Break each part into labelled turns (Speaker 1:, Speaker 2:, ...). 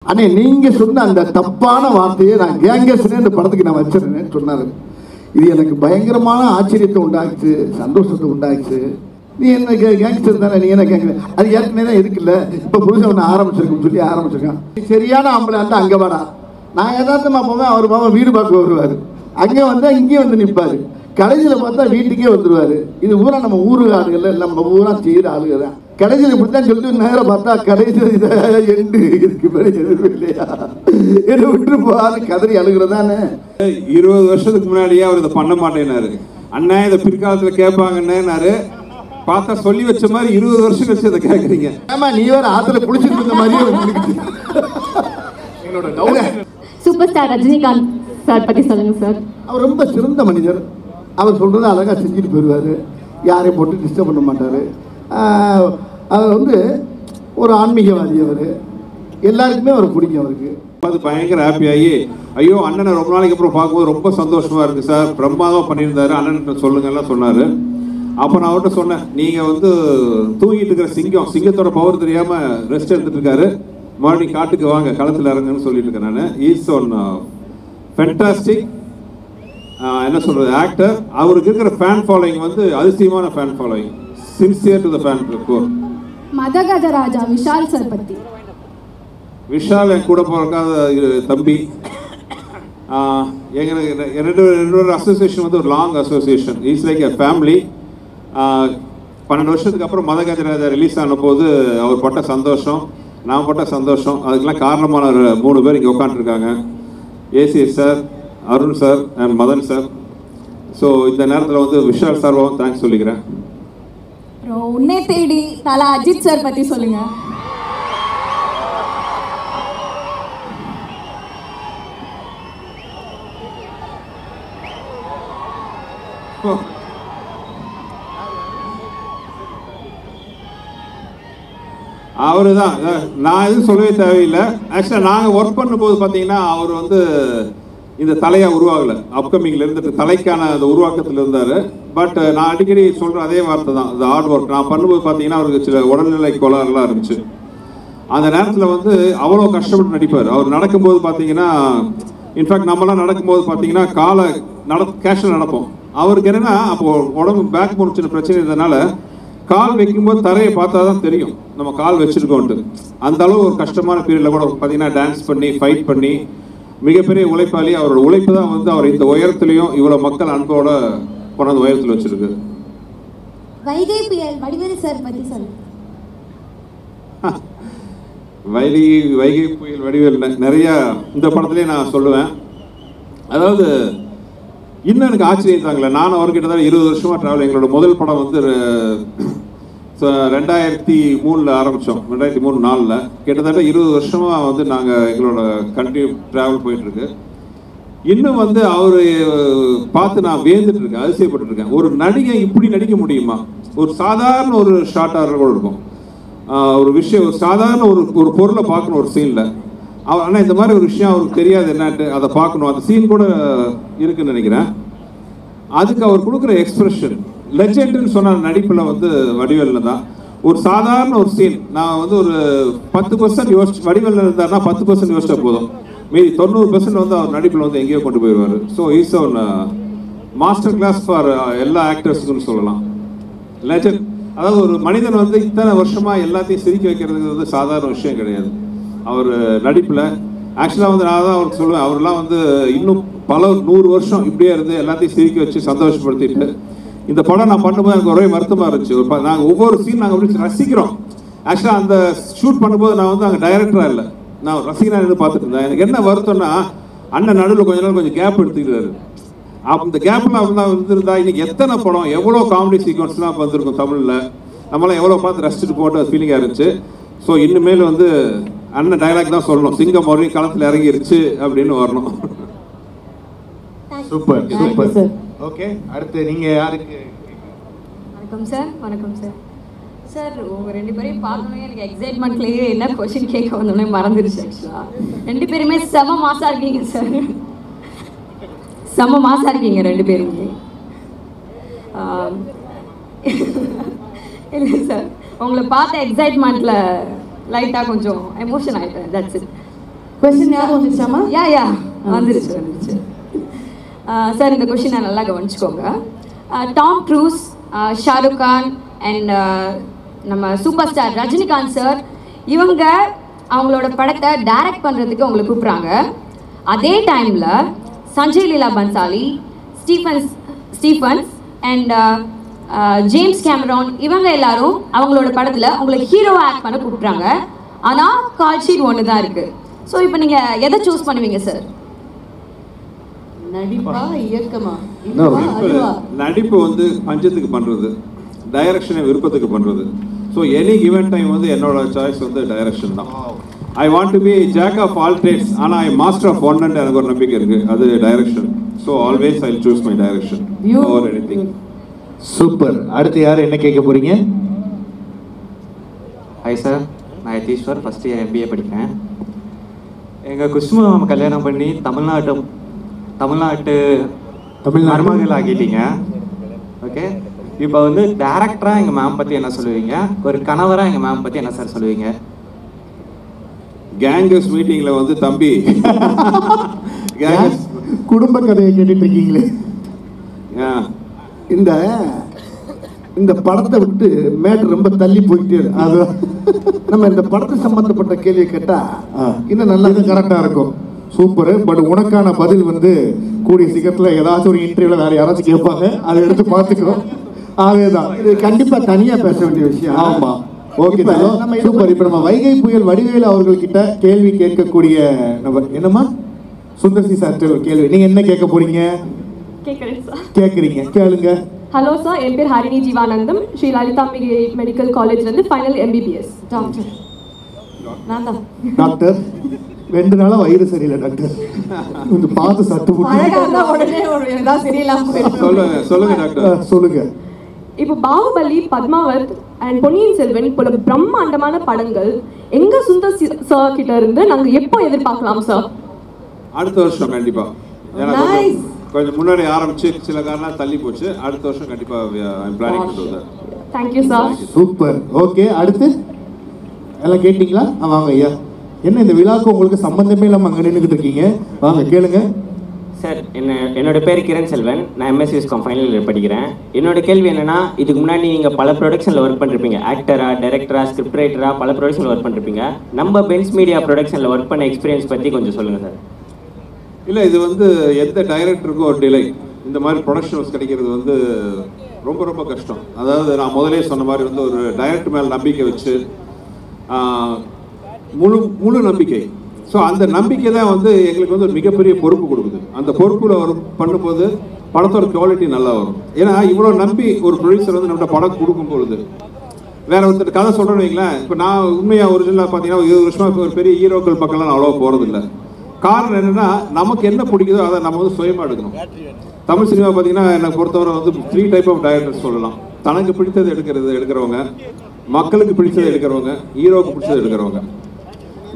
Speaker 1: அண்ணே நீங்க சொன்ன அந்த தப்பான வார்த்தையை நான் கேங்கஸ்னே இந்த படத்துக்கு நான் வச்சிருந்தேன்னு சொன்னாரு. இது எனக்கு பயங்கரமான ஆச்சரியத்தை உண்டாக்குச்சு, சந்தோஷத்தை உண்டாக்குச்சு. நீ என்ன கேங்ஸ்டர் தானே, நீ என்ன கேட்குற, அது ஏற்கனவே தான் இருக்குல்ல, இப்போ புதுசாக ஒன்று ஆரம்பிச்சிருக்குன்னு சொல்லி ஆரம்பிச்சிருக்கான். சரியான ஆம்பளை வந்து அங்கே வாடா, நான் யதார்த்தமாக போவேன், அவர் மாமா வீடு பார்க்க வருவார், அங்கே வந்தால் இங்கேயே வந்து நிற்பார், கடைசியில் பார்த்தா வீட்டுக்கே வந்துடுவார். இது ஊரா நம்ம ஊரு ஆளுகள், நம்ம ஊரா செய்கிற ஆளுங்க தான். கடைசியில் இப்படித்தான் சொல்லிட்டு நேரம் பார்த்தா கடைசியில் இதை எண்டு இதுக்கு பிறகு இல்லையா என்ன விட்டு போகாது கதறி அழுகிறதானே.
Speaker 2: 20 வருஷத்துக்கு முன்னாடியே அவர் இதை பண்ண மாட்டேன்னாரு. அண்ணா இதை பிற்காலத்தில் கேட்பாங்கன்னாரு. பார்த்தா சொல்லி வச்ச மாதிரி 20 வருஷம் கழிச்சு அதை கேட்குறீங்க.
Speaker 1: ஆமா, நீ வேற ஆத்துல குளிச்சுட்டு இருந்த மாதிரியே என்னோட doubt.
Speaker 3: Super star Rajinikanth sir பத்தி சொல்லுங்க சார்.
Speaker 1: அவர் ரொம்ப சிறந்த மனிதர். அவர் சொல்றதை அழகா செஞ்சுட்டு போயிடுவார், யாரையும் போட்டு டிஸ்டர்ப் பண்ண மாட்டார். அவர் வந்து ஒரு ஆன்மீகவாதி. அவர் எல்லாருக்குமே அவர் பிடிக்கும். அவருக்கு
Speaker 2: அது பயங்கர ஹாப்பியாகி, ஐயோ அண்ணனை ரொம்ப நாளைக்கு அப்புறம் பார்க்கும்போது ரொம்ப சந்தோஷமா இருக்கு சார், பிரம்மாதமாக பண்ணியிருந்தாரு, அண்ணன் சொல்லுங்கலாம் சொன்னார். அப்போ நான் அவர்கிட்ட சொன்னேன், நீங்கள் வந்து தூங்கிட்டு இருக்கிற சிங்கத்தோட பவர் தெரியாமல் ரெஸ்ட் எடுத்துட்டு இருக்காரு, மறுபடியும் காட்டுக்கு வாங்க, களத்தில் இறங்குன்னு சொல்லிட்டு இருக்கேன் நான். இஸ் ஒன் ஃபென்டாஸ்டிக் என்ன சொல்கிறது ஆக்டர். அவருக்கு இருக்கிற ஃபேன் ஃபாலோயிங் வந்து அதிசயமான fan following, sincere to the fan core.
Speaker 4: Madha Gaja Raja Vishal sir பற்றி.
Speaker 2: விஷால் என் கூட போகிறக்காத தம்பி. எங்களுக்கு ரெண்டு அசோசியேஷன் வந்து ஒரு long association. It's like a family. 12 வருஷத்துக்கு அப்புறம் மதகஜராஜா ரிலீஸ் ஆன போது அவர் பட்ட சந்தோஷம், நான் பட்ட சந்தோஷம், அதுக்கெல்லாம் காரணமான 3 பேர் இங்கே உட்காந்துருக்காங்க. ACS sir, Arun sir and Madan sir. So இந்த நேரத்தில் வந்து விஷால் சார்வாகவும் தேங்க்ஸ் சொல்லிக்கிறேன்.
Speaker 4: உன்னை தேடி தல அஜித் சார் பற்றி சொல்லுங்க.
Speaker 2: அவரு தான், நான் எதுவும் சொல்லவே தேவையில்லை. ஆக்சுவலாக நாங்கள் ஒர்க் பண்ணும்போது பார்த்தீங்கன்னா அவர் வந்து இந்த தலையாக உருவாகலை, அப்கமிங்கில் இருந்துட்டு தலைக்கான அந்த உருவாக்கத்தில் இருந்தார். பட் நான் அடிக்கடி சொல்கிற அதே வார்த்தை தான், இந்த ஹார்ட் ஒர்க். நான் பண்ணும்போது பார்த்தீங்கன்னா அவருக்கு சில உடல்நிலை கோளாறுலாம் இருந்துச்சு. அந்த நேரத்தில் வந்து அவ்வளோ கஷ்டப்பட்டு நடிப்பார். அவர் நடக்கும்போது பார்த்தீங்கன்னா, இன்ஃபேக்ட் நம்மளாம் நடக்கும்போது பார்த்தீங்கன்னா காலை கேஷில் நடப்போம். அவருக்கு என்னென்னா அப்போது உடம்பு பேக் போன் சின்ன பிரச்சனை இருந்ததுனால கால் வைக்கும்போது தரையை பார்த்தா தான் தெரியும் நம்ம கால் வச்சுருக்கோன்ட்டு. அந்த அளவு ஒரு கஷ்டமான பீரியடில் கூட பார்த்தீங்கன்னா டான்ஸ் பண்ணி ஃபைட் பண்ணி மிகப்பெரிய உழைப்பாளி. அவரோட உழைப்பு தான் வந்து அவர் இந்த உயரத்துலையும் இவ்வளோ மக்கள் அன்போட கொண்டாந்து உயரத்தில் வச்சுருக்கு.
Speaker 4: வைகை புயல் வடிவேலு சார் பற்றி சொல்லுங்க.
Speaker 2: வைகை புயல் வடிவேல் நிறையா இந்த படத்துலேயே நான் சொல்லுவேன். அதாவது இன்னும் எனக்கு ஆச்சரியம் தாங்களே, நான் அவர்கிட்ட தான் 20 வருஷமாக ட்ராவல். எங்களோட முதல் படம் வந்து 2003 ஆரம்பித்தோம், 2003-4. கிட்டத்தட்ட 20 வருஷமாக வந்து நாங்கள் எங்களோட கண்டினியூ ட்ராவல் போயிட்டுருக்கு. இன்னும் வந்து அவர் பார்த்து நான் வேந்துட்டு இருக்கேன், அதிசயப்பட்டுருக்கேன். ஒரு நடிகை இப்படி நடிக்க முடியுமா? ஒரு சாதாரண ஒரு ஷார்ட் ஆர்டர் கூட இருக்கும், ஒரு விஷயம், ஒரு சாதாரண ஒரு பொருளை பார்க்கணும் ஒரு சீனில். ஆனால் இந்த மாதிரி ஒரு விஷயம் அவருக்கு தெரியாது என்னன்ட்டு, அதை பார்க்கணும். அந்த சீன் கூட இருக்குன்னு நினைக்கிறேன். அதுக்கு அவர் கொடுக்குற எக்ஸ்பிரஷன் லெஜெண்டுன்னு சொன்ன நடிப்பில் வந்து வடிவேலில் தான். ஒரு சாதாரண ஒரு சீன் நான் வந்து ஒரு 10% யோசிச்சு, வடிவேலில் இருந்தாருன்னா 10% யோசிச்சா போதும், மீதி 90% வந்து அவர் நடிப்பில் வந்து எங்கேயோ கொண்டு போயிடுவார். So is one master class for எல்லா ஆக்டர்ஸுக்குன்னு சொல்லலாம். லெஜெண்ட். அதாவது ஒரு மனிதன் வந்து இத்தனை வருஷமாக எல்லாத்தையும் சிரிக்க வைக்கிறதுக்கு வந்து சாதாரண விஷயம் கிடையாது. அவர் நடிப்பில் ஆக்சுவலாக வந்து நான் தான் அவருக்கு சொல்லுவேன், அவர்லாம் வந்து இன்னும் பல 100 வருஷம் இப்படியே இருந்து எல்லாத்தையும் சிரிக்க வச்சு சந்தோஷப்படுத்திட்டு. இந்த படம் நான் பண்ணும்போது எனக்கு ஒரே வருத்தமாக இருந்துச்சு. நாங்கள் ஒவ்வொரு சீன் நாங்கள் அப்படி ரசிக்கிறோம். ஆக்சுவலாக அந்த ஷூட் பண்ணும்போது நான் வந்து அங்கே டைரக்டராக இல்லை, நான் ரசிகனாக இருந்து பார்த்துட்டு இருந்தேன். எனக்கு என்ன வருத்தம்னா, அண்ணன் நடுவில் கொஞ்ச நாள் கொஞ்சம் கேப் எடுத்துக்கிறாரு. அந்த கேப்பில் அவங்க தான் இருந்திருந்தா இன்னைக்கு எத்தனை படம், எவ்வளோ காமெடி சீக்வன்ஸ்லாம் வந்திருக்கும் தமிழில், நம்மளாம் எவ்வளோ பார்த்து ரசிச்சுட்டு போட்டு அது ஃபீலிங்காக இருந்துச்சு. ஸோ இனிமேல் வந்து அண்ணன் டைலாக் தான் சொல்லணும், சிங்கம் மறுபடியும் களத்தில் இறங்கிருச்சு அப்படின்னு வரணும்.
Speaker 1: Super super. ஓகே, அடுத்து நீங்கள் யாருக்கு?
Speaker 3: வணக்கம் சார். வணக்கம் சார். சார் உங்கள் 2 பேரையும் பார்க்கணும், எனக்கு எக்ஸைட்மெண்ட்லேயே என்ன கொஸ்டின் கேட்க வந்தோடனே மறந்துருச்சு. ஆக்சுவலாக 2 பேருமே செம மாசாக இருக்கீங்க சார், செம மாசாக இருக்கீங்க 2 பேருமே. இல்லை சார், உங்களை பார்த்த எக்ஸைட்மெண்ட்டில் லைட்டாக கொஞ்சம் எமோஷன் ஆகிட்டேன், தட்ஸ் இட்.
Speaker 4: கொஸ்டின் யாரும் வந்துச்சாமா?
Speaker 3: யா வந்துருச்சு. சார் இந்த கொஸ்டினை நல்லா கவனிச்சுக்கோங்க. Tom Cruise, Shahrukh Khan and நம்ம சூப்பர் ஸ்டார் ரஜினிகாந்த் சார் இவங்க அவங்களோட படத்தை டைரக்ட் பண்ணுறதுக்கு அவங்களை கூப்பிட்றாங்க. அதே டைமில் Sanjay Leela Bhansali, Stephens and James Cameron இவங்க எல்லாரும் அவங்களோட படத்தில் அவங்களை ஹீரோவாக ஆக்ட் பண்ண கூப்பிட்றாங்க. ஆனால் கால் ஷீட் ஒன்று தான் இருக்குது. ஸோ இப்போ நீங்கள் எதை சூஸ் பண்ணுவீங்க சார்?
Speaker 4: நடிப்பா இயக்கமா?
Speaker 2: நடிப்பு வந்து பஞ்சத்துக்கு பண்றது, டைரக்ஷனை விருப்பத்துக்கு பண்றது. ஸோ எனி கிவன் டைம் வந்து என்னோட சாய்ஸ் வந்து டைரக்ஷன் தான். I want to be jack of all trades, ஆனால் I master of one and எனக்கு ஒரு நம்பிக்கை இருக்கு, அது direction. So always I choose my direction over anything.
Speaker 5: Super. அடுத்து யார் என்ன கேட்க போறீங்க?
Speaker 6: ஹாய் சார், நான் யதீஸ்வர், ஃபர்ஸ்ட் இயர் MBA படிக்கிறேன். எங்கள் குஷ்மு மாமா கல்யாணம் பண்ணி தமிழ்நாட்டு மருமகள் ஆகிட்டீங்க. ஓகே, இப்போ வந்து டேரக்டராக எங்கள் மேம் பற்றி என்ன சொல்லுவீங்க? ஒரு கணவராக எங்கள் மேம் பற்றி என்ன சார் சொல்லுவீங்க?
Speaker 2: கேங்கஸ் மீட்டிங்கில் வந்து தம்பி
Speaker 1: குடும்ப கதையை கேட்டுட்டு இருக்கீங்களே. இந்த இந்த படத்தை விட்டு மேட் ரொம்ப தள்ளி போயிட்டே இருக்கு. அது நம்ம இந்த படத்தை சம்பந்தப்பட்ட கேள்வியை கேட்டா இன்னும் நல்லா கரெக்டா இருக்கும்.
Speaker 5: சூப்பர். பட் உனக்கான பதில் வந்து கூடிய சீக்கிரத்தில் ஏதாச்சும் ஒரு இன்டர்வியூல வேற யாராச்சும் கேட்பாங்க, அதை எடுத்து பார்த்துக்கிறோம். அதேதான்,
Speaker 1: இது கண்டிப்பா தனியா பேச வேண்டிய விஷயம்.
Speaker 5: ஆமா, ஓகே சூப்பர். இப்போ நம்ம வைகை புயல் வடிவேலு அவர்கள்கிட்ட கேள்வி கேட்கக்கூடிய நபர் என்னம்மா? சுந்தர்சி சார் கேள்வி. நீங்க என்ன கேட்க போறீங்க? கேட்குறீங்க, கேளுங்க.
Speaker 7: ஹலோ சார், என் பேர் ஹரிணி ஜீவானந்தம், ஸ்ரீ லலிதாம்பிகை மெடிக்கல் காலேஜ்லேருந்து ஃபைனல் MBBS டாக்டர்.
Speaker 4: நான் தான்
Speaker 5: டாக்டர். 2 நாளா வயிறு சரியில்லை டாக்டர், கொஞ்சம் பார்த்து சத்து
Speaker 4: உடனே ஏதாவது சரியில்லாம
Speaker 2: சொல்லுங்க டாக்டர்.
Speaker 5: சொல்லுங்க.
Speaker 7: இப்போ பாகுபலி, பத்மாவத் அண்ட் பொன்னியின் செல்வன் போல பிரம்மாண்டமான படங்கள் எங்க சுந்தர் சார் கிட்ட இருந்து நாங்க எப்போ எதிர்பார்க்கலாம் சார்?
Speaker 2: அடுத்த வருஷம் கண்டிப்பா. கொஞ்சம் முன்னாடி ஆரம்பிச்சு சில காரணம் தள்ளி போச்சு. அடுத்த வருஷம் கண்டிப்பா பிளானிங் பண்ணுவோம்.
Speaker 7: Thank you sir.
Speaker 5: சூப்பர். ஓகே, அடுத்து எல்லாம் கேட்டீங்களா? வாங்க ஐயா. என்ன இந்த விழாவுக்கு உங்களுக்கு சம்பந்தமே இல்லாமல் அங்கே நின்றுக்கிட்டு இருக்கீங்க? வாங்க கேளுங்க.
Speaker 8: சார், என்னோட பேர் கிரண் செல்வன், நான் MSc Viscom ஃபைனல் இயர் படிக்கிறேன். என்னோட கேள்வி என்னன்னா, இதுக்கு முன்னாடி நீங்கள் பல ப்ரொடக்ஷனில் ஒர்க் பண்ணிருப்பீங்க, ஆக்டரா, டைரக்டரா, ஸ்கிரிப்ட் ரைட்டரா, பல ப்ரொடக்ஷனில் ஒர்க் பண்ணிருப்பீங்க. நம்ம பென்ஸ் மீடியா ப்ரொடக்ஷனில் ஒர்க் பண்ண எக்ஸ்பீரியன்ஸ் பற்றி கொஞ்சம் சொல்லுங்கள் சார்.
Speaker 2: இல்லை, இது வந்து எந்த டைரக்டருக்கும் ஒரு டிலே. இந்த மாதிரி ப்ரொடக்ஷன்ஸ் கிடைக்கிறது வந்து ரொம்ப ரொம்ப கஷ்டம். அதாவது நான் முதலே சொன்ன மாதிரி வந்து ஒரு டைரக்டர் மேலே நம்பிக்கை வச்சு முழு நம்பிக்கை. ஸோ அந்த நம்பிக்கை தான் வந்து எங்களுக்கு வந்து ஒரு மிகப்பெரிய பொறுப்பு கொடுக்குது. அந்த பொறுப்பில் பண்ணும்போது படத்தோட குவாலிட்டி நல்லா வரும். ஏன்னா இவ்வளோ நம்பி ஒரு ப்ரொடியூசர் வந்து நம்மகிட்ட படம் கொடுக்கும்பொழுது வேற ஒருத்தர் கதை சொல்கிறேன்னு வைங்களேன். இப்போ நான் உண்மையாக ஒரிஜினலாக பார்த்தீங்கன்னா 20 வருஷமாக ஒரு பெரிய ஹீரோக்கள் பக்கம்லாம் அவ்வளோவா போகிறதில்ல. காரணம் என்னென்னா, நமக்கு என்ன பிடிக்குதோ அதை நம்ம வந்து சுயமாக எடுக்கணும். தமிழ் சினிமா பார்த்தீங்கன்னா என்னை பொறுத்தவரை வந்து 3 டைப் ஆஃப் டைரக்டர்ஸ் சொல்லலாம். தனக்கு பிடித்தது எடுக்கிறவங்க, மக்களுக்கு பிடிச்சதை எடுக்கிறவங்க, ஹீரோவுக்கு பிடிச்சதை எடுக்கிறவங்க.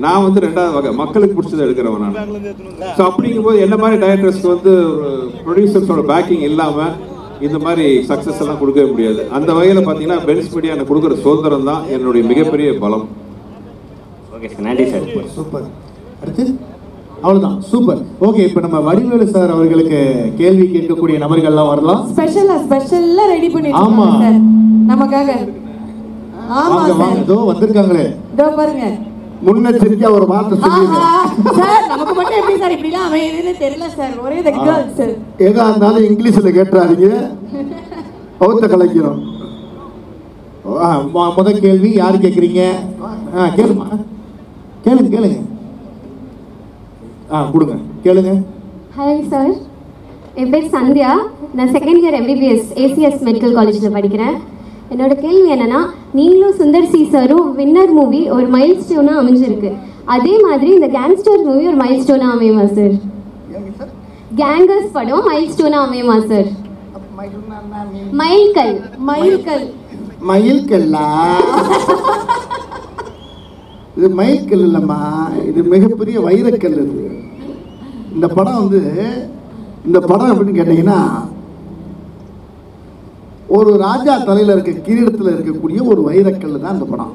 Speaker 2: நான் வந்து 2வது வகை, மக்களுக்கு பிடிச்சதை எடுக்கிறவன் நான். ஸோ அப்படிங்கும்போது என்ன மாதிரி டைரக்டர்ஸ்க்கு வந்து ப்ரொடியூசர்ஸோட பேக்கிங் இல்லாமல் இந்த மாதிரி சக்ஸஸ் எல்லாம் கொடுக்கவே முடியாது. அந்த வகையில் பார்த்தீங்கன்னா பென்ஸ் மீடியா எனக்கு கொடுக்குற சுதந்திரம் தான் என்னுடைய மிகப்பெரிய பலம்.
Speaker 8: ஓகே சார், நன்றி சார்.
Speaker 5: சூப்பர். அடுத்து அவ்வளோதான். சூப்பர். ஓகே, இப்போ நம்ம வடிவேலு சார் அவர்களுக்கு கேள்வி கேட்கக்கூடிய நபர்கள்லாம் வரலாம்.
Speaker 4: ஸ்பெஷலா ரெடி பண்ணிட்டு
Speaker 5: ஆமா
Speaker 4: சார் நமக்காக. ஆமா
Speaker 5: வாங்க, இதோ வந்திருக்காங்களே.
Speaker 4: இதோ பாருங்க.
Speaker 1: முன்னெச்சரிக்கையா ஒரு வார்த்தை சொல்லுங்க
Speaker 4: சார். நமக்கு மட்டும் எப்படி சார் இப்படி எல்லாம் அமையுதுன்னு தெரியல சார். ஒரே தி கேர்ள்ஸ்.
Speaker 1: ஏதா இருந்தாலும் இங்கிலீஷ்ல கேட்டுறாதீங்க, பௌத்த கலைக்கிறோம்.
Speaker 5: முதல் கேள்வி யாரு கேட்குறீங்க? கேளுமா, கேளுங்க. கொடுங்க, கேளுங்க.
Speaker 9: ஹாய் சார், என் பேர் சந்தியா, நான் 2nd year MBBS ACS medical காலேஜில் படிக்கிறேன். என்னோட கேள்வி என்னன்னா, நீங்களும் சுந்தர் சி சாரும் வின்னர் மூவி ஒரு மைல் ஸ்டோனாக அமைஞ்சிருக்கு. அதே மாதிரி இந்த கேங்ஸ்டர் மூவி ஒரு மைல் ஸ்டோனாக அமையுமா சார்? கேங்கர்ஸ் படம் மைல் ஸ்டோனாக அமையுமா சார்?
Speaker 1: மயில்கல்லா? இது மயில்கல் இல்லைம்மா, இது மிகப்பெரிய வைரக்கல். இது இந்த படம் வந்து எப்படின்னு கேட்டீங்கன்னா, ஒரு ராஜா தலையில் இருக்க கிரீடத்தில் இருக்கக்கூடிய ஒரு வைரக்கல் தான் இந்த படம்.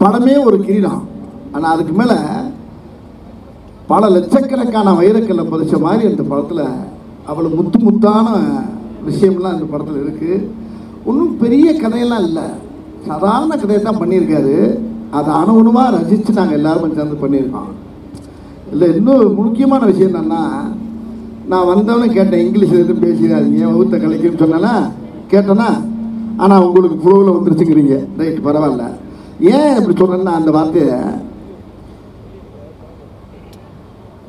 Speaker 1: படமே ஒரு கிரீடம். ஆனால் அதுக்கு மேலே பல லட்சக்கணக்கான வைரக்கல்லை பதிச்ச மாதிரி அந்த படத்தில் அவ்வளோ முத்தான விஷயம்லாம் இந்த படத்தில் இருக்குது. ஒன்றும் பெரிய கதையெல்லாம் இல்லை, சாதாரண கதையை தான் பண்ணியிருக்காரு. அதை அணுகுணமாக ரசித்து நாங்கள் எல்லாருமே சேர்ந்து பண்ணியிருக்கோம். இல்லை இன்னும் முக்கியமான விஷயம் என்னென்னா, நான் வந்தவொடனே கேட்டேன், இங்கிலீஷில் எதுவும் பேசிடாதீங்க வகுத்த கலைக்குன்னு சொன்னேன்னா கேட்டேன்னா, ஆனால் உங்களுக்கு ஃப்ளோவில் வந்துருச்சுங்கிறீங்க. ரைட், பரவாயில்ல. ஏன் இப்படி சொல்கிறேன்னா, அந்த வார்த்தையை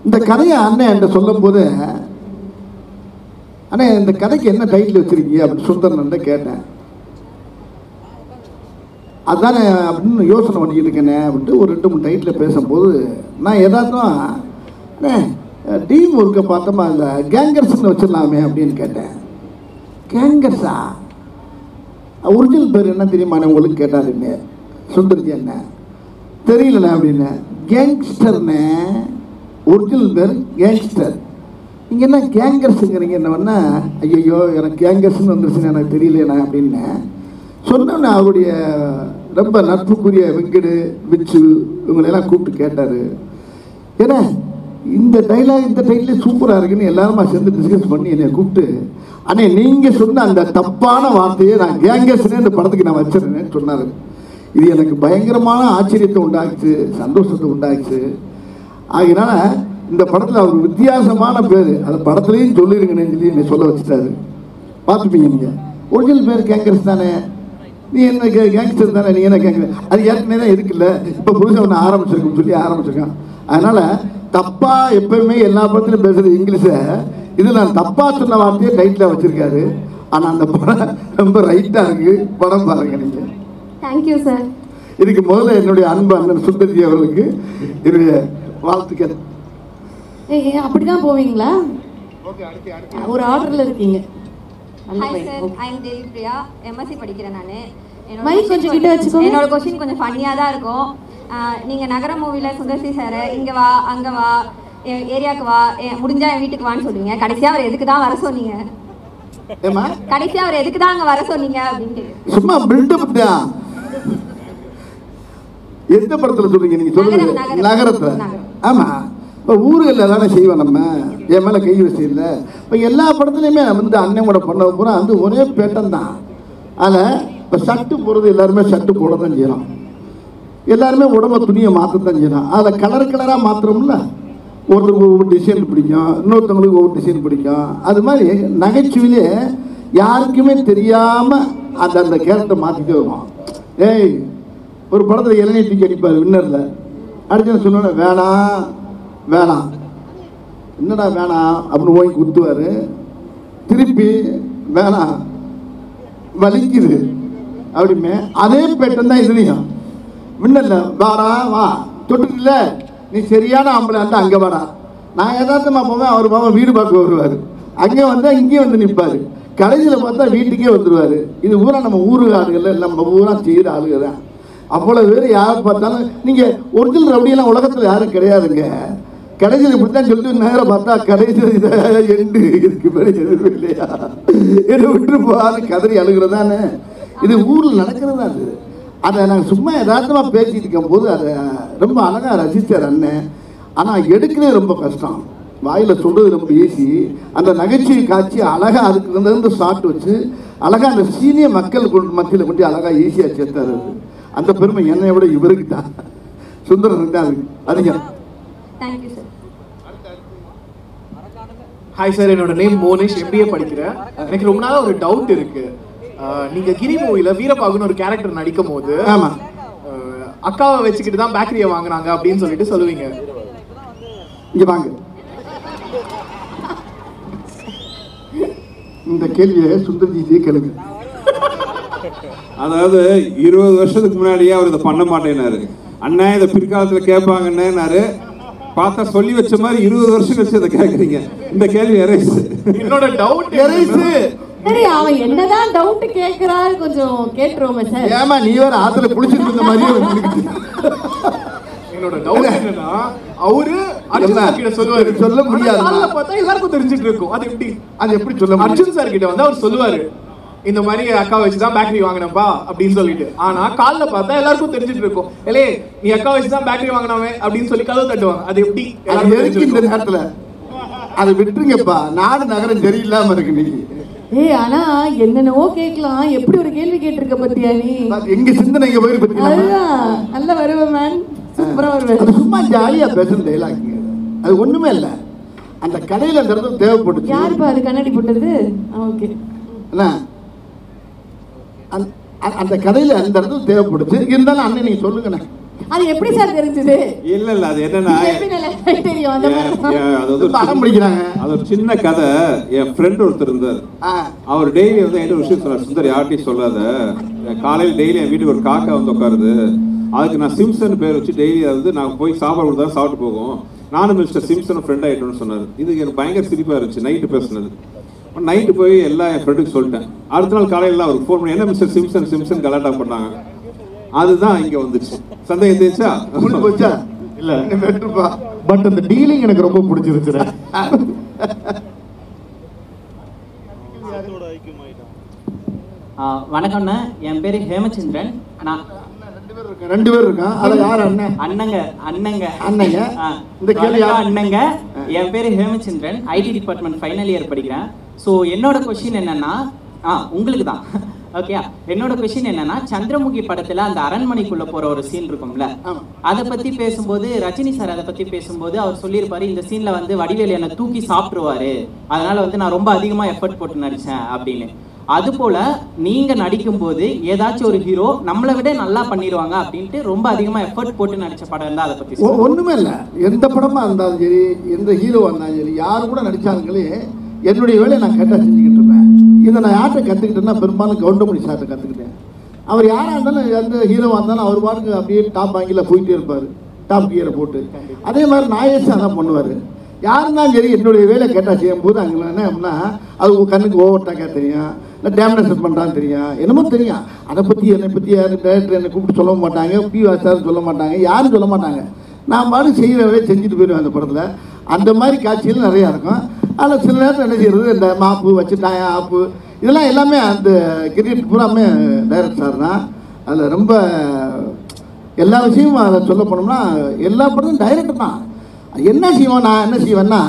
Speaker 1: இந்த கதையை அண்ணன் என்கிட்ட சொல்லும் போது, அண்ணே இந்த கதைக்கு என்ன டைட்டில் வச்சுருக்கீங்க அப்படின்னு சுந்தரன்ட்ட கேட்டேன். அதுதானே அப்படின்னு யோசனை பண்ணிக்கிட்டு இருக்கேனே அப்படின்ட்டு ஒரு 2-3 டைட்டில் பேசும்போது நான் எதாச்சும் அண்ணே டீம் ஒர்க்கை பார்த்தோமா இல்லை கேங்கர்ஸ்ன்னு வச்சிடலாமே அப்படின்னு கேட்டேன். கேங்கர்ஸா? ஒரிஜினல் பேர் என்ன தெரியுமாண்ணே உங்களுக்கு கேட்டாருன்னு சுந்தர்ஜி என்ன தெரியலண்ணே அப்படின்னு. கேங்ஸ்டர்னே ஒரிஜினல் பேர் கேங்ஸ்டர். நீங்கள் என்ன கேங்கர்ஸுங்கிறீங்க என்ன பண்ண? ஐயோ எனக்கு கேங்கர்ஸ்ன்னு வந்துருச்சுன்னு எனக்கு தெரியலண்ணே அப்படின்னு சொன்னோன்னே அவருடைய ரொம்ப நட்புக்குரிய வெங்கடு விச்சு இவங்களெல்லாம் கூப்பிட்டு கேட்டார். ஏன்னா இந்த டைலாக் இந்த டைட்டில் சூப்பராக இருக்குன்னு எல்லாருமா சேர்ந்து டிஸ்கஸ் பண்ணி என்னை கூப்பிட்டு, அண்ணே நீங்கள் சொன்ன அந்த தப்பான வார்த்தையை நான் கேங்கர்ஸ்னே இந்த படத்துக்கு நான் வச்சிருந்தேன்னு சொன்னார். இது எனக்கு பயங்கரமான ஆச்சரியத்தை உண்டாக்குச்சு, சந்தோஷத்தை உண்டாக்குச்சு. ஆகினால இந்த படத்தில் அவர் வித்தியாசமான பேர் அதை படத்துலேயும் சொல்லிருங்கன்னு சொல்லி என்னை சொல்ல வச்சுட்டாரு. பார்த்துப்பீங்க நீங்கள். ஒரிஜினல் பேர் கேங்கர்ஸ் தானே, நீ என்ன கேங்ஸ்டர் தானே, நீ என்ன கேங்கர், அது ஏற்கனவே தான் இருக்குல்ல, இப்போ புதுசாக ஒன்று ஆரம்பிச்சிருக்குன்னு சொல்லி ஆரம்பிச்சிருக்கான். அதனால் தப்பாக எப்பயுமே எல்லா படத்துலையும் பேசுகிறது இங்கிலீஷை, இது நான் தப்பாக சொன்ன வார்த்தையை டைட்டில் வச்சுருக்காரு. ஆனால் அந்த படம் ரொம்ப ரைட்டாக இருக்குது. படம் பாருங்க நீங்கள்.
Speaker 9: Thank you sir.
Speaker 1: இதுக்கு முதல்ல என்னுடைய அன்பு அண்ணன் சுந்தர்ஜி அவர்களுக்கு என்னுடைய வாழ்த்துக்கள்.
Speaker 4: அப்படிதான் போவீங்களா? ஒரு ஆர்டர்ல இருக்கீங்க.
Speaker 3: ஹாய் சார், ஐ அம் தேவிப்ரியா, எம்எஸ்சி படிக்கிறேன் நான்.
Speaker 4: மைக் கொஞ்சம் கிட்ட வச்சுக்கோங்க.
Speaker 3: என்னோட क्वेश्चन கொஞ்சம் ஃபன்னியாக தான் இருக்கும். நீங்கள் நகர மூவியில் சுந்தர்சி சார் இங்கே வா அங்கே வா ஏரியாவுக்கு வா முடிஞ்சா என் வீட்டுக்கு வான்னு சொல்லுவீங்க. கடைசியாக அவர் எதுக்கு தான் வர சொன்னீங்க? கடைசியாக அவர் எதுக்கு தான் அங்கே வர சொன்னீங்க அப்படின்ட்டு
Speaker 1: சும்மா பில்டப் தான். எந்த படத்தில் சொல்றீங்க நீங்கள்? சொல்லுங்க. நகரத்தில். ஆமாம், இப்போ ஊர்களில் தானே செய்வோம் நம்ம, என் மேலே கை வச்சு இல்லை. இப்போ எல்லா படத்துலையுமே வந்து அண்ணன் கூட பண்ண பூரா வந்து ஒரே பேட்டன் தான். அதில் இப்போ ஷர்ட்டு போடுறது எல்லாருமே ஷர்ட்டு போட தான் செய்யலாம், எல்லாருமே உடம்பை துணியை மாற்றத்தான் செய்யலாம். அதில் கலராக மாத்திரம்ல, ஒருத்தருக்கு ஒவ்வொரு டிசைன் பிடிக்கும், இன்னொருத்தவங்களுக்கு ஒவ்வொரு டிசைன் பிடிக்கும். அது மாதிரி நகைச்சுவையிலே யாருக்குமே தெரியாமல் அந்த கேரக்டர் மாற்றிட்டே வருவோம். ஏய் ஒரு படத்தில் இளநீர் தூக்கி அடிப்பார் வின்னரில், அடிச்சு சொன்னோன்னே வேணாம் வேணாம் என்னடா வேணாம் அப்படின்னு போய் குத்துவார். திருப்பி வேணாம் வலிக்குது அப்படிமே அதே பேட்டன் தான் இதுலையும். வின்னரில் வாடா வா தொட்டுல நீ சரியான ஆம்பளை இருந்தால் அங்கே வாடா. நான் யதார்த்தமாக போவேன், அவர் மாமா வீடு பார்க்க வருவார், அங்கே வந்தால் இங்கேயே வந்து நிற்பார், கடைசியில் பார்த்தா வீட்டுக்கே வந்துடுவார். இது ஊரா நம்ம ஊரு ஆளுகள், நம்ம ஊரா செய்கிற ஆளுகள் தான். அவ்வளோ பேர் யாரை பார்த்தாலும் நீங்கள் ஒரிஜினல் ரவுடியெல்லாம் உலகத்தில் யாரும் கிடையாதுங்க. கடைசியில் இப்படி தான் சொல்லிட்டு நேரம் பார்த்தா கடைசியில் இதை எண்டு இதுக்கு பேர் எதுவும் இல்லையா, என்னை விட்டு போகாது கதறி அழுகிறதானே. இது ஊரில் நடக்கிறது தான். அதை நாங்கள் சும்மா யதார்த்தமாக பேசிட்டு இருக்கும் போது அதை ரொம்ப அழகாக ரசித்தார் அண்ணன். ஆனால் எடுக்கிறது ரொம்ப கஷ்டம், வாயில் சொல்கிறது ரொம்ப ஈஸி. அந்த நகைச்சுவை காட்சி அழகாக அதுக்கு இருந்து ஷார்ட் வச்சு அழகாக அந்த சீனியர் மக்கள் மத்தியில் கொண்டு அழகாக ஈஸியாக சேர்த்தாரு. அந்த பெருமை என்னை விட இவருக்கு தான், சுந்தரனுக்கு தான் இருக்கு அதிகம்.
Speaker 3: Thank you sir.
Speaker 10: ஹாய் சார், என்னோட நேம் மோனிஷ், MBA படிக்கிறேன். எனக்கு ரொம்ப நாளாக ஒரு டவுட் இருக்கு. நீங்க கிரி மூவில வீரபாகுன்னு ஒரு கேரக்டர் நடிக்கும் போது அக்காவை வச்சுக்கிட்டு தான் பேக்கரியை வாங்கினாங்க அப்படின்னு சொல்லிட்டு சொல்லுவீங்க.
Speaker 1: இங்க வாங்க, இந்த கேள்வியை சுந்தர்ஜி கேளுங்க.
Speaker 2: அதாவது 20 வருஷத்துக்கு முன்னாடியே அவர் இதை பண்ண மாட்டேனாரு. அண்ணா இதை பிற்காலத்தில் கேட்பாங்கன்னாரு. பார்த்தா சொல்லி வச்ச மாதிரி 20 வருஷம் கழிச்சு இதை கேட்குறீங்க. இந்த கேள்வி எரேஸ். என்னோட டவுட் எரேஸ்.
Speaker 4: சரி, அவன் என்னதான் டவுட் கேக்குறாரு கொஞ்சம் கேட்றோமே சார்.
Speaker 1: ஏமா நீ வேற ஆத்துல குளிச்சிட்டு இருந்த மாதிரியே வந்துருக்கு.
Speaker 10: என்னோட டவுட் என்னன்னா, அவரு அர்ஜுன் சார் கிட்ட சொல்லுவாரு,
Speaker 1: சொல்ல முடியாது.
Speaker 10: பார்த்தா எல்லாருக்கும் தெரிஞ்சிட்டு இருக்கும். அது எப்படி
Speaker 1: சொல்ல
Speaker 10: அர்ஜுன் சார் கிட்ட வந்து அவர் சொல்லுவாரு, இந்த மாதிரி அக்கா வச்சுதான் பேக்கரி வாங்கினப்பா அப்படின்னு சொல்லிட்டு. ஆனா காலைல பார்த்தா எல்லாருக்கும் தெரிஞ்சுட்டு இருக்கும், ஏலே நீ அக்கா வச்சுதான் பேக்கரி வாங்கினவே அப்படின்னு சொல்லி கதவு தட்டுவாங்க. அது எப்படி
Speaker 1: இந்த நேரத்துல அதை விட்டுருங்கப்பா, நாடு நகரம் சரியில்லாம இருக்கு நீ.
Speaker 4: ஆனா என்னென்னவோ கேட்கலாம், எப்படி ஒரு கேள்வி கேட்டிருக்க பத்தியா நீ?
Speaker 1: எங்க சிந்தனை இங்க போயிருக்கு.
Speaker 4: நல்லா வருவேன் மேன், சூப்பரா வருவேன்.
Speaker 1: சும்மா ஜாலியா பேசுற டைலாக், அது ஒண்ணுமே இல்ல. அந்த கடையில அந்த இடத்துல தேவைப்பட்டுச்சு.
Speaker 4: யாருப்பா அது கண்ணாடி போட்டது? ஓகே,
Speaker 1: அந்த கடையில அந்த இடத்துல தேவைப்படுச்சு. இருந்தாலும் அண்ணன் நீங்க சொல்லுங்கண்ணே,
Speaker 4: அது எப்படி சார் தெரிஞ்சது?
Speaker 2: இல்ல அது என்னன்னா
Speaker 4: தெரியும், அந்த
Speaker 2: அது வந்து
Speaker 1: படம் பிடிக்கிறாங்க.
Speaker 2: அது ஒரு சின்ன கதை. என் ஃப்ரெண்ட் ஒருத்தர் இருந்தார், அவர் டெய்லி வந்து என்ன விஷயம் சொன்னார், சுந்தர் யார்ட்டையும் சொல்லாத, காலையில் டெய்லி என் வீட்டுக்கு ஒரு காக்கா வந்து உட்காருது, அதுக்கு நான் சிம்சன் பேர் வச்சு டெய்லி வந்து நான் போய் சாப்பாடு கொடுத்தா சாப்பிட்டு போகும், நானும் மிஸ்டர் சிம்சன் ஃப்ரெண்ட் ஆகிட்டோன்னு சொன்னார். இது எனக்கு பயங்கர சிரிப்பாக இருந்துச்சு. நைட்டு பேசுனது, நைட்டு போய் எல்லாம் என் ஃப்ரெண்டுக்கு சொல்லிட்டேன். அடுத்த நாள் காலையில் அவருக்கு ஃபோன் பண்ணி என்ன மிஸ்டர் சிம்சன் சிம்சன் கலாட்டா பண்ணாங்க. அதுதான் இங்க வந்துச்சு. சந்தேகம் தேச்சா
Speaker 1: போச்சா? இல்ல பட் அந்த டீலிங் எனக்கு ரொம்ப பிடிச்சிருச்சு.
Speaker 11: வணக்கம்ண்ணா, என் பேரு ஹேமச்சந்திரன். நான்
Speaker 1: ரெண்டு பேர் இருக்கான். அது யார் அண்ணன்?
Speaker 11: அண்ணங்க.
Speaker 1: இந்த கேள்வி
Speaker 11: அண்ணங்க. என் பேரு Hemachandran, IT department final year படிக்கிறேன். ஸோ என்னோட கொஸ்டின் என்னன்னா, உங்களுக்கு தான் ஓகேயா. என்னோட கொஸ்டின் என்னன்னா, சந்திரமுகி படத்துல அந்த அரண்மனைக்குள்ள போற ஒரு சீன் இருக்கும்ல, அதை பத்தி பேசும்போது ரஜினி சார் அதை பத்தி பேசும்போது அவர் சொல்லியிருப்பாரு, இந்த சீன்ல வந்து வடிவேலு என்னை தூக்கி சாப்பிடுவாரு, அதனால வந்து நான் ரொம்ப அதிகமா எஃபர்ட் போட்டு நடிச்சேன் அப்படின்னு. அது போல நீங்க நடிக்கும் போது ஏதாச்சும் ஒரு ஹீரோ நம்மளை விட நல்லா பண்ணிடுவாங்க அப்படின்ட்டு ரொம்ப அதிகமா எஃபர்ட் போட்டு நடிச்ச படம் இருந்தா அதை பத்தி
Speaker 1: ஒண்ணுமே இல்லை. எந்த படமா இருந்தாலும் சரி, எந்த ஹீரோவா இருந்தாலும் சரி, யாரு கூட நடிச்சாங்களே என்னுடைய வேலையை நான் கரெக்டாக செஞ்சுக்கிட்டு இருப்பேன். இதை நான் யார்கிட்ட கற்றுக்கிட்டேன்னா பெரும்பாலும் கவுண்டமணி சார்ட்ட கற்றுக்கிட்டேன். அவர் யாராக இருந்தாலும், எந்த ஹீரோவாக இருந்தாலும் அவர் பாட்டுக்கு அப்படியே டாப் வாங்கில போயிட்டே இருப்பார், டாப் கியரை போட்டு. அதே மாதிரி நாயேஷ் அதான் பண்ணுவார். யாருந்தாலும் சரி என்னுடைய வேலை கேட்டால் செய்யும்போது அங்கே என்ன அப்படின்னா, அது கண்ணுக்கு ஓவர்டாக்காக தெரியும், இல்லை டேமினேஷன் பண்ணுறான்னு தெரியும், என்னமோ தெரியும். அதை பற்றி என்னை பற்றி யாரும் டேரக்டர் என்னை கூப்பிட்டு சொல்ல மாட்டாங்க, பிவாசாரும் சொல்ல மாட்டாங்க, யாரும் சொல்ல மாட்டாங்க. நான் பாட்டு செய்கிற வேலையை செஞ்சுட்டு போயிடுவேன் அந்த படத்தில். அந்த மாதிரி காட்சிகள் நிறையா இருக்கும். அதில் சில நேரத்தில் என்ன செய்யறது, இந்த மாப்பு வச்சுட்டாங்க ஆப்பு, இதெல்லாம் எல்லாமே அந்த கிரிக்கெட் பூராமே டைரக்டர் சார் தான். அதில் ரொம்ப எல்லா விஷயமும் அதை சொல்ல போனோம்னா எல்லா படமும் டைரக்டர் தான். என்ன செய்வோம், நான் என்ன செய்வேன்னா,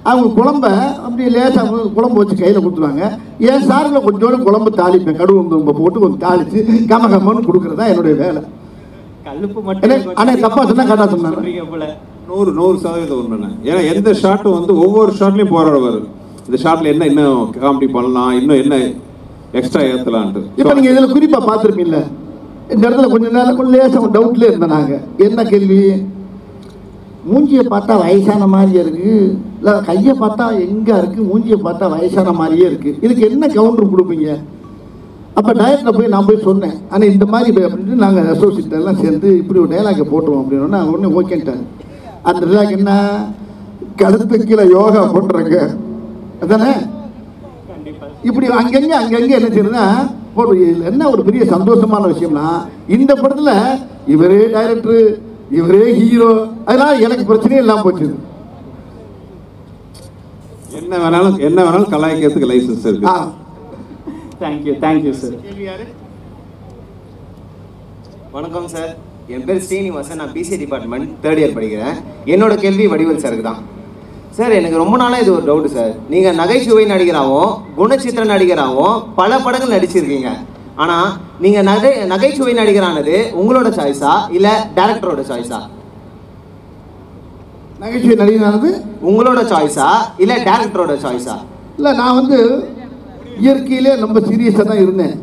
Speaker 1: அவங்க குழம்ப அப்படியே லேசாக குழம்பு வச்சு கையில் கொடுத்துருவாங்க. என் சாரில் கொஞ்சோடு குழம்பு தாளிப்பேன், கடுகு போட்டு கொஞ்சம் தாளித்து கம கம்மன்னு கொடுக்குறது தான் என்னுடைய வேலை.
Speaker 11: கல்லுப்பு மட்டும்.
Speaker 1: ஆனால் தப்பாக சொன்னால் கரெக்டாக சொன்னாங்க.
Speaker 2: 100% உண்மை. ஏன்னா எந்த ஷாட்டும் வந்து ஒவ்வொரு ஷாட்லையும் போராடுவார், இந்த ஷாட்ல என்ன இன்னும் காமெடி பண்ணலாம், இன்னும் என்ன எக்ஸ்ட்ரா ஏற்றலான்ட்டு.
Speaker 1: இப்போ நீங்கள் இதில் குறிப்பாக பார்த்துருப்பீங்கள, இந்த இடத்துல கொஞ்சம் நேரம் கொஞ்சம் லேசாக டவுட்லேயே இருந்தேன் நாங்கள். என்ன கேள்வி, மூஞ்சியை பார்த்தா வயசான மாதிரியே இருக்குது, இல்லை கையை பார்த்தா எங்கே இருக்குது, மூஞ்சியை பார்த்தா வயசான மாதிரியே இருக்குது, இதுக்கு என்ன கவுண்டர் கொடுப்பீங்க? அப்போ டைரக்டர் போய் நான் போய் சொன்னேன், ஆனால் இந்த மாதிரி அப்படின்ட்டு நாங்கள் அசோசியேட் எல்லாம் சேர்ந்து இப்படி ஒரு டைலாக்கை போட்டுருவோம் அப்படின்னா ஒன்று ஓகேன்ட்டார். அந்த டைலாக் என்ன, கழுத்து கீழே யோகா போட்டுறாங்க அதானே. இப்படி அங்கங்கே என்ன செய்யறதுன்னா, என்ன ஒரு பெரிய சந்தோஷமான விஷயம்னா, இந்த படத்துல இவரே டைரக்டர், இவரே ஹீரோ, அதனால எனக்கு பிரச்சனையே இல்லாம போச்சு.
Speaker 2: என்ன வேணாலும் கலாய்க்கிறதுக்கு லைசன்ஸ் இருக்கு.
Speaker 11: Thank you sir.
Speaker 12: வணக்கம் சார், என் பேர் ஸ்ரீனிவாசன், நான் பிசி டிபார்ட்மெண்ட் 3rd இயர் படிக்கிறேன். என்னோட கேள்வி வடிவேல் சாருக்கு தான். சார், எனக்கு ரொம்ப நாளாக இது ஒரு டவுட் சார். நீங்கள் நகைச்சுவை நடிகராகவும் குணச்சித்திர நடிகராகவும் பல படங்கள் நடிச்சிருக்கீங்க. ஆனால் நீங்கள் நகைச்சுவை நடிகரானது உங்களோட சாய்ஸா இல்லை டேரக்டரோட சாய்ஸா?
Speaker 1: நகைச்சுவை நடிகரானது
Speaker 12: உங்களோட சாய்ஸா இல்லை டேரக்டரோட சாய்ஸா?
Speaker 1: இல்லை, நான் வந்து இயற்கையிலே ரொம்ப சீரியஸாக தான் இருந்தேன்.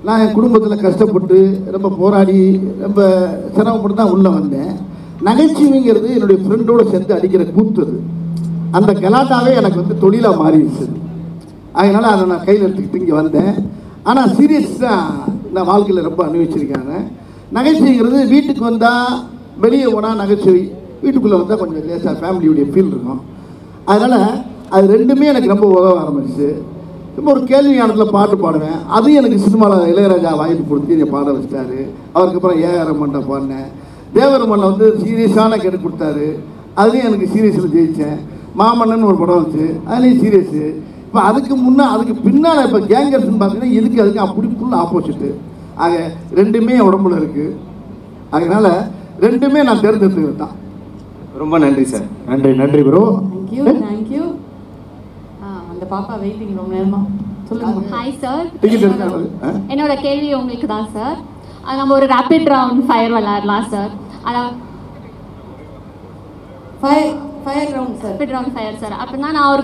Speaker 1: நான் என் குடும்பத்தில் கஷ்டப்பட்டு ரொம்ப போராடி ரொம்ப சிரமப்பட்டு தான் உள்ளே வந்தேன். நகைச்சுவைங்கிறது என்னுடைய ஃப்ரெண்டோடு சேர்ந்து அடிக்கிற கூத்து, அந்த கலாட்டாவே எனக்கு வந்து தொழிலாக மாறிடுச்சு. அதனால் அதை நான் கையில் எடுத்துக்கிட்டு இங்கே வந்தேன். ஆனால் சீரியஸ் தான் நான் வாழ்க்கையில் ரொம்ப அனுபவிச்சிருக்காங்க. நகைச்சுவைங்கிறது வீட்டுக்கு வந்தால், வெளியே போனால் நகைச்சுவை, வீட்டுக்குள்ளே வந்தால் கொஞ்சம் லேசாக ஃபேமிலியுடைய ஃபீல் இருக்கும். அதனால் அது ரெண்டுமே எனக்கு ரொம்ப உதவ ஆரம்பிச்சு. இப்போ ஒரு கேள்வி ஞானத்தில் பாட்டு பாடுவேன், அதுவும் எனக்கு சினிமாவில் இளையராஜா வாய்ப்பு கொடுத்து என்னை பாட வச்சிட்டாரு. அவருக்கப்புறம் ஏஆர் ரஹ்மான்ட்ட பாடினேன். தேவரமன்ல வந்து சீரியஸான கேட்டு கொடுத்தாரு, அதுலேயும் எனக்கு சீரியஸில் ஜெயித்தேன். மாமன்னன் ஒரு படம் வந்துச்சு, அதுலேயும் சீரியஸு. இப்போ அதுக்கு பின்னால் இப்போ கேங்கர்ஸ்ன்னு பார்த்தீங்கன்னா அதுக்கு அப்படி ஃபுல் ஆப்போசிட்டு. ஆக ரெண்டுமே உடம்புல இருக்கு. அதனால ரெண்டுமே நான் தேர்ந்தெடுத்துக்கிட்டு தான்.
Speaker 12: ரொம்ப நன்றி சார்.
Speaker 5: நன்றி ப்ரோ.
Speaker 4: தேங்க்யூ. அந்த பாப்பா வெயிட்டிங் ரொம்ப நேரமா. சொல்லுங்க.
Speaker 9: Hi sir.
Speaker 1: டிக்கெட் எடுத்தாங்க.
Speaker 9: என்னோட கேள்வி உங்களுக்கு தான் சார். நம்ம ஒரு ரேபிட் ரவுண்ட் ஃபயர் விளையாடலாம் சார். அதான்
Speaker 4: fire round sir.
Speaker 9: Rapid round fire sir. அப்படின்னா நான் ஒரு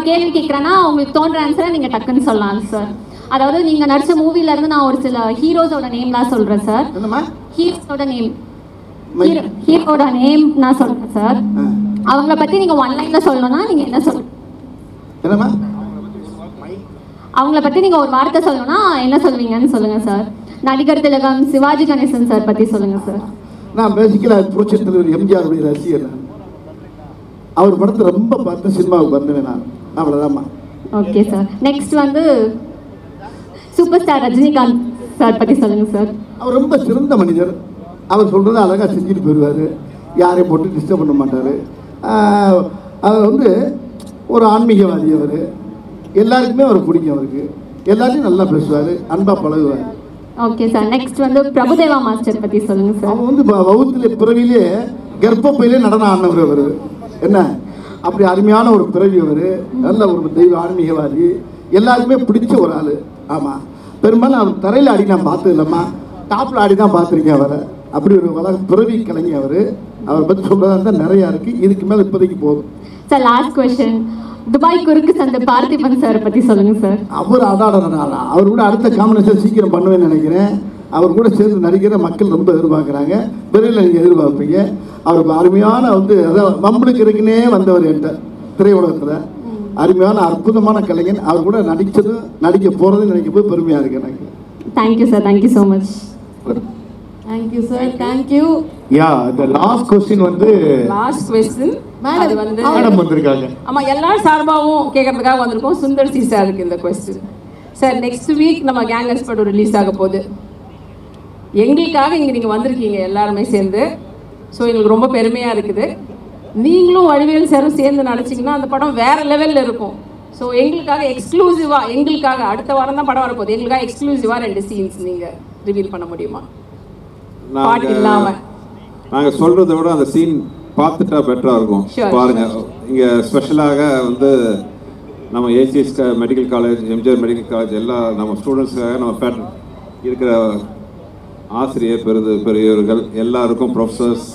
Speaker 9: கேள்வி கேட்குறேன்னா உங்களுக்கு தோன்ற ஆன்சரை நீங்கள் டக்குன்னு சொல்லலாம் சார். அதாவது நீங்கள் நடித்த மூவிலேருந்து நான் ஒரு சில ஹீரோஸோட நேம்லாம் சொல்கிறேன் சார். ஹீரோட நேம் நான் சொல்கிறேன் சார். அவங்கள பற்றி நீங்கள் ஒன் லைனில் சொல்லணும்னா நீங்கள் என்ன சொல்லுங்க? அவங்கள பற்றி நீங்கள் ஒரு வார்த்தை சொல்லணும்னா என்ன சொல்லுவீங்கன்னு சொல்லுங்கள் சார். நடிகர் திலகம் சிவாஜி கணேசன் சார் பற்றி சொல்லுங்கள் சார்.
Speaker 1: நான் பேசிக்கலாக புரட்சி தலைவர் எம்ஜிஆருடைய ரசிகர். அவர் படத்தை ரொம்ப பார்த்து சினிமாவுக்கு வந்தேன் நான். அவ்வளோதாம்மா.
Speaker 9: Okay sir. நெக்ஸ்ட் வந்து சூப்பர் ஸ்டார் ரஜினிகாந்த் சார் பற்றி சொல்லுங்கள் சார்.
Speaker 1: அவர் ரொம்ப சிறந்த மனிதர். அவர் சொல்கிறத அழகாக செஞ்சுட்டு போயிடுவார். யாரையும் போட்டு டிஸ்டர்ப் பண்ண மாட்டார். அவர் வந்து ஒரு ஆன்மீகவாதி. அவர் எல்லாருக்குமே அவர் பிடிக்கும். அவருக்கு எல்லாத்தையும் நல்லா பேசுவார், அன்பாக பழகுவார்.
Speaker 9: Okay sir. நெக்ஸ்ட் வந்து பிரபுதேவா மாஸ்டர் பற்றி சொல்லுங்கள் சார்.
Speaker 1: அவன் வந்து வகுத்துல பிறவிலே கர்ப்பப்பையிலே நடனம் ஆடினவர். அவர் என்ன அப்படி அருமையான ஒரு பிறவி. அவர் நல்ல ஒரு தெய்வ ஆன்மீகவாதி, எல்லாருக்குமே பிடிச்ச ஒரு ஆள். ஆமாம், பெரும்பாலும் அவர் தரையில் ஆடி நான் பார்த்தது இல்லைம்மா, டாப்பில் ஆடி தான் பார்த்துருக்கேன் அவரை. அப்படி ஒரு பிறவி கலைஞர். அவரை பற்றி சொல்கிறதா இருந்தால் நிறையா இருக்குது. இதுக்கு மேலே இப்போதைக்கு போதும்
Speaker 9: சார். லாஸ்ட் கொஸ்டின், துபாய் குறுக்கு சந்தை பார்த்திபன் சார் பற்றி சொல்லுங்கள் சார்.
Speaker 1: அவர் அவர் கூட அடுத்த காம்பினேஷன் சீக்கிரம் பண்ணுவேன்னு நினைக்கிறேன். அவர் கூட சேர்ந்து நடிக்கிற மக்கள் ரொம்ப எதிர்பார்க்குறாங்க. விரைவில் நீங்கள் எதிர்பார்ப்பீங்க. அவர் அருமையான வந்து அதாவது மம்பளுக்கு இருக்குன்னே வந்தவர் என்கிட்ட திரையுலகத்தில். அருமையான அற்புதமான கலைஞன். அவர் கூட நடிக்க போகிறதுன்னு நினைக்கும் போது பெருமையாக இருக்கு எனக்கு.
Speaker 9: Thank you sir. Thank you so much.
Speaker 4: Thank you sir. Thank you.
Speaker 5: Yeah, the last question வந்து
Speaker 13: லாஸ்ட் क्वेश्चन அது வந்து
Speaker 5: மேடம் வந்திருக்காங்க.
Speaker 13: ஆமா, எல்லாரும் சார்பாகவும் கேட்கறதுக்காக வந்திருக்கோம். சுந்தர் சி சாருக்கு இந்த क्वेश्चन. சார், நெக்ஸ்ட் வீக் நம்ம கேங்கர்ஸ் படம் ரிலீஸ் ஆக போகுது. எங்களுக்காக இங்கே நீங்கள் வந்திருக்கீங்க எல்லாருமே சேர்ந்து. ஸோ எங்களுக்கு ரொம்ப பெருமையாக இருக்குது. நீங்களும் வடிவேல் சாரும் சேர்ந்து நடிச்சிங்கன்னா அந்த படம் வேறு லெவலில் இருக்கும். ஸோ எங்களுக்காக எக்ஸ்க்ளூசிவாக, எங்களுக்காக அடுத்த வாரம் தான் படம் வரப்போகுது, எங்களுக்காக எக்ஸ்க்ளூசிவாக 2 சீன்ஸ் நீங்கள் ரிவீல் பண்ண முடியுமா? பாட்டு இல்லாமல்
Speaker 2: நாங்கள் சொல்கிறத விட அந்த சீன் பார்த்துட்டா பெட்டராக இருக்கும். பாருங்கள், இங்கே ஸ்பெஷலாக வந்து நம்ம ACS medical college, MGR medical college எல்லா நம்ம ஸ்டூடெண்ட்ஸுக்காக நம்ம இருக்கிற ஆசிரியர் பெரியவர்கள் எல்லாருக்கும், ப்ரொஃபஸர்ஸ்,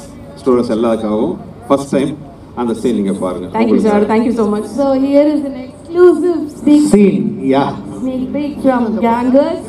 Speaker 2: ஸ்டூடெண்ட்ஸ் எல்லாருக்காகவும் ஃபர்ஸ்ட் டைம் அந்த சீன் நீங்கள் பாருங்கள்.
Speaker 13: Thank you sir. Thank you so much.
Speaker 4: So here is an exclusive
Speaker 5: scene. Yeah.
Speaker 4: Sneak peek from Gangers.